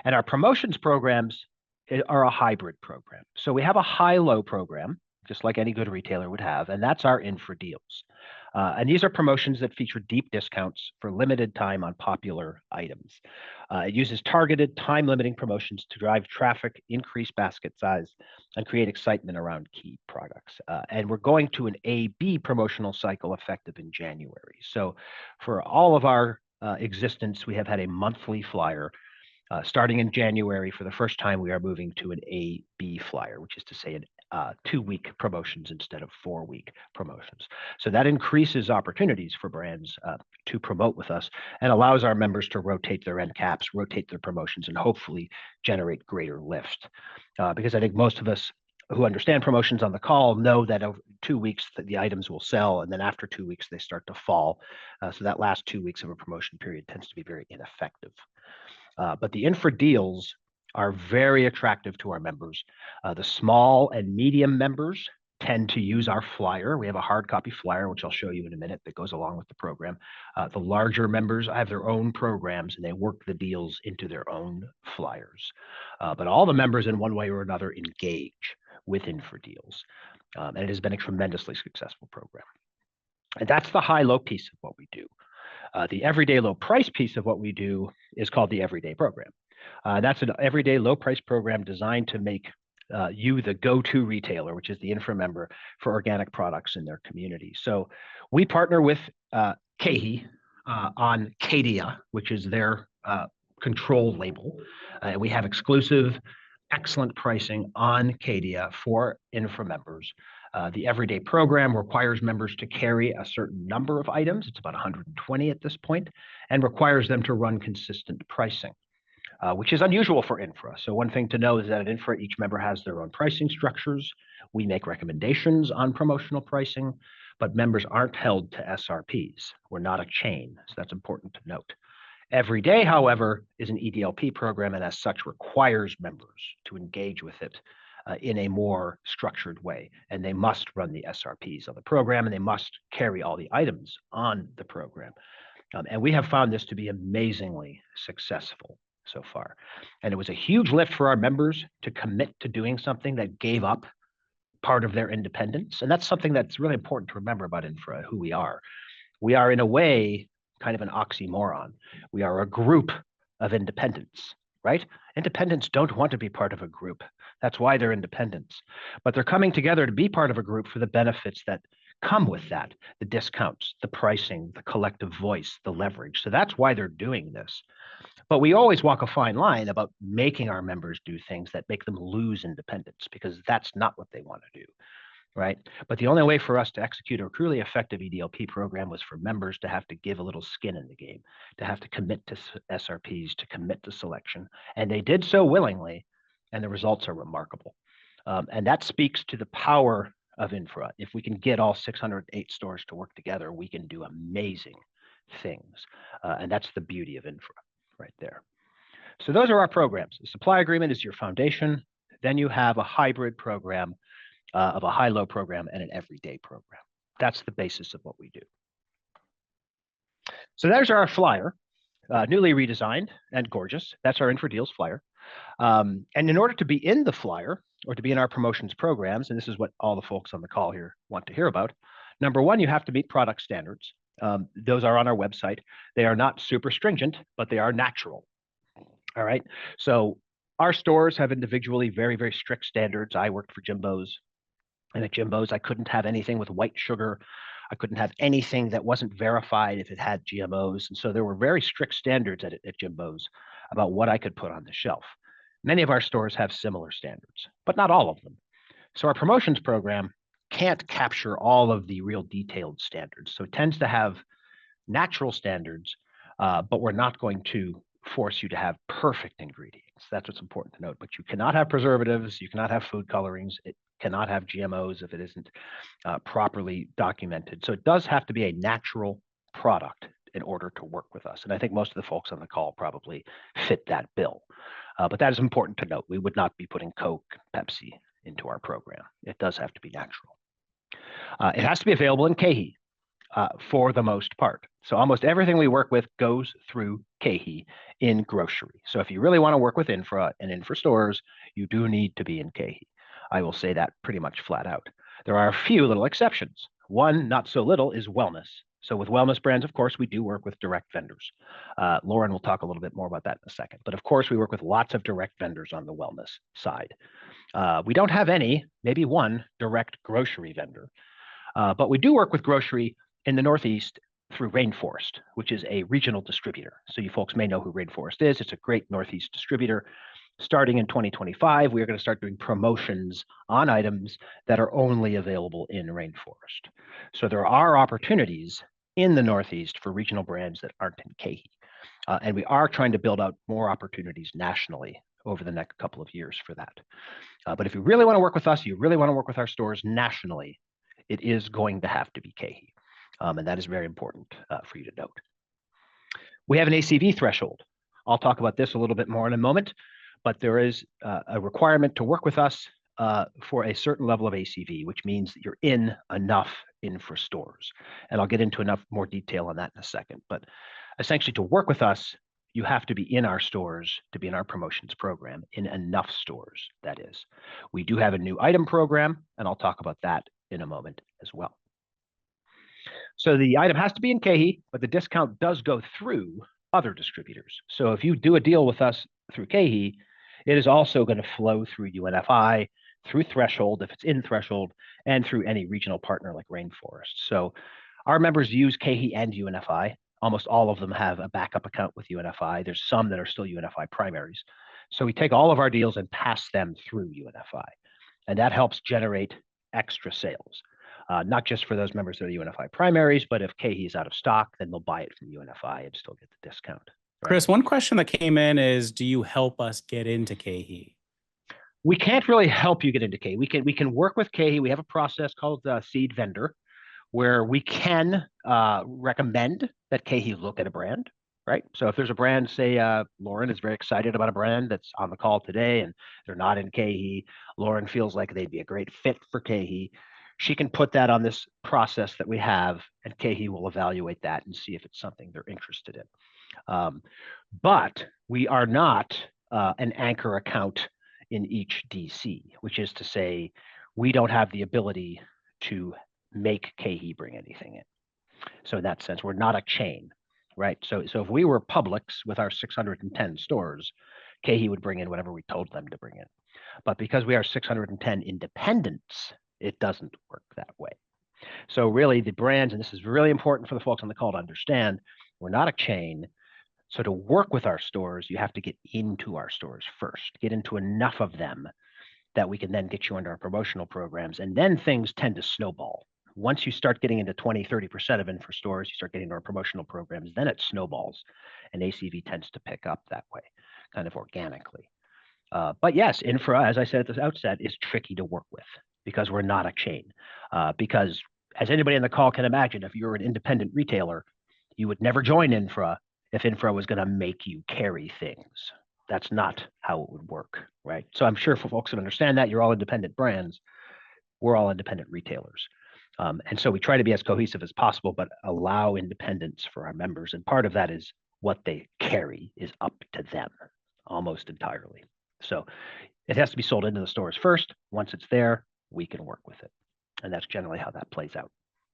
And our promotions programs are a hybrid program. So we have a high-low program, just like any good retailer would have, and that's our INFRA deals. And these are promotions that feature deep discounts for limited time on popular items. It uses targeted, time-limiting promotions to drive traffic, increase basket size, and create excitement around key products. And we're going to an A/B promotional cycle effective in January. So for all of our existence, we have had a monthly flyer. Starting in January, for the first time, we are moving to an A/B flyer, which is to say 2-week promotions instead of 4-week promotions. So that increases opportunities for brands to promote with us and allows our members to rotate their end caps, rotate their promotions, and hopefully generate greater lift. Because I think most of us who understand promotions on the call know that over 2 weeks the items will sell, and then after 2 weeks they start to fall. So that last 2 weeks of a promotion period tends to be very ineffective. But the INFRA deals are very attractive to our members. The small and medium members tend to use our flyer. We have a hard copy flyer, which I'll show you in a minute, that goes along with the program. The larger members have their own programs, and they work the deals into their own flyers. But all the members, in one way or another, engage with INFRA deals. And it has been a tremendously successful program. And that's the high-low piece of what we do. The everyday low price piece of what we do is called the Everyday Program. That's an everyday low price program designed to make you the go-to retailer, which is the INFRA member, for organic products in their community. So we partner with KeHE on Cadia, which is their control label. We have exclusive, excellent pricing on Cadia for INFRA members. The Everyday Program requires members to carry a certain number of items. It's about 120 at this point, and requires them to run consistent pricing, which is unusual for INFRA. So one thing to know is that at INFRA, each member has their own pricing structures. We make recommendations on promotional pricing, but members aren't held to SRPs. We're not a chain, so that's important to note. Everyday, however, is an EDLP program, and as such requires members to engage with it in a more structured way. And they must run the SRPs on the program, and they must carry all the items on the program. And we have found this to be amazingly successful so far. And it was a huge lift for our members to commit to doing something that gave up part of their independence. And that's something that's really important to remember about INFRA, who we are. We are, in a way, kind of an oxymoron. We are a group of independents, right? Independents don't want to be part of a group. That's why they're independents. But they're coming together to be part of a group for the benefits that come with that, the discounts, the pricing, the collective voice, the leverage. So that's why they're doing this. But we always walk a fine line about making our members do things that make them lose independence, because that's not what they want to do, right? But the only way for us to execute a truly effective EDLP program was for members to have to give a little skin in the game, to have to commit to SRPs, to commit to selection. And they did so willingly, and the results are remarkable. And that speaks to the power of INFRA. If we can get all 608 stores to work together, we can do amazing things. And that's the beauty of INFRA right there. So those are our programs. The supply agreement is your foundation. Then you have a hybrid program of a high-low program and an everyday program. That's the basis of what we do. So there's our flyer, newly redesigned and gorgeous. That's our INFRA Deals flyer. And in order to be in the flyer, or to be in our promotions programs, and this is what all the folks on the call here want to hear about, number one, you have to meet product standards. Those are on our website. They are not super stringent, but they are natural. All right. So our stores have individually very, very strict standards. I worked for Jimbo's, and at Jimbo's, I couldn't have anything with white sugar. I couldn't have anything that wasn't verified if it had GMOs. And so there were very strict standards at Jimbo's about what I could put on the shelf. Many of our stores have similar standards, but not all of them. So our promotions program can't capture all of the real detailed standards. So it tends to have natural standards, but we're not going to force you to have perfect ingredients. That's what's important to note. But you cannot have preservatives. You cannot have food colorings. It cannot have GMOs if it isn't properly documented. So it does have to be a natural product in order to work with us. And I think most of the folks on the call probably fit that bill. But that is important to note. We would not be putting Coke, Pepsi into our program. It does have to be natural. It has to be available in KeHE. for the most part. So almost everything we work with goes through KeHE in grocery. So if you really want to work with Infra and Infra stores, you do need to be in KeHE. I will say that pretty much flat out. There are a few little exceptions. One, not so little, is wellness. So with wellness brands, of course, we do work with direct vendors. Lauren will talk a little bit more about that in a second. But of course, we work with lots of direct vendors on the wellness side. We don't have any, maybe one direct grocery vendor, but we do work with grocery in the Northeast through Rainforest, which is a regional distributor. So you folks may know who Rainforest is. It's a great Northeast distributor. Starting in 2025, we are going to start doing promotions on items that are only available in Rainforest. So there are opportunities in the Northeast for regional brands that aren't in KeHE. And we are trying to build out more opportunities nationally over the next couple of years for that. But if you really want to work with us, you really want to work with our stores nationally, it is going to have to be KeHE. And that is very important for you to note. We have an ACV threshold. I'll talk about this a little bit more in a moment, but there is a requirement to work with us for a certain level of ACV, which means that you're in enough Infra stores. And I'll get into enough more detail on that in a second. But essentially, to work with us, you have to be in our stores to be in our promotions program, in enough stores, that is. We do have a new item program, and I'll talk about that in a moment as well. So the item has to be in KeHE, but the discount does go through other distributors. So if you do a deal with us through KeHE, it is also going to flow through UNFI, through Threshold, if it's in Threshold, and through any regional partner like Rainforest. So our members use KeHE and UNFI. Almost all of them have a backup account with UNFI. There's some that are still UNFI primaries. So we take all of our deals and pass them through UNFI. And that helps generate extra sales. Not just for those members that are UNFI primaries, but if KeHE is out of stock, then they'll buy it from UNFI and still get the discount. Right? Chris, one question that came in is, do you help us get into KeHE? We can't really help you get into KeHE. We can work with KeHE. We have a process called Seed Vendor, where we can recommend that KeHE look at a brand, right? So if there's a brand, say Lauren is very excited about a brand that's on the call today and they're not in KeHE, Lauren feels like they'd be a great fit for KeHE. She can put that on this process that we have, and KeHE will evaluate that and see if it's something they're interested in. But we are not an anchor account in each DC, which is to say, we don't have the ability to make KeHE bring anything in. So in that sense, we're not a chain, right? So if we were Publix with our 610 stores, KeHE would bring in whatever we told them to bring in. But because we are 610 independents, it doesn't work that way. So really the brands, and this is really important for the folks on the call to understand, we're not a chain. So to work with our stores, you have to get into our stores first, get into enough of them that we can then get you under our promotional programs. And then things tend to snowball. Once you start getting into 20, 30% of Infra stores, you start getting into our promotional programs, then it snowballs and ACV tends to pick up that way, kind of organically. But yes, Infra, as I said at the outset, is tricky to work with because we're not a chain. Because as anybody on the call can imagine, if you're an independent retailer, you would never join Infra if Infra was going to make you carry things. That's not how it would work, right? So I'm sure for folks that understand that, you're all independent brands. We're all independent retailers. And so we try to be as cohesive as possible, but allow independence for our members. And part of that is what they carry is up to them almost entirely. So it has to be sold into the stores first. Once it's there, we can work with it. And that's generally how that plays out.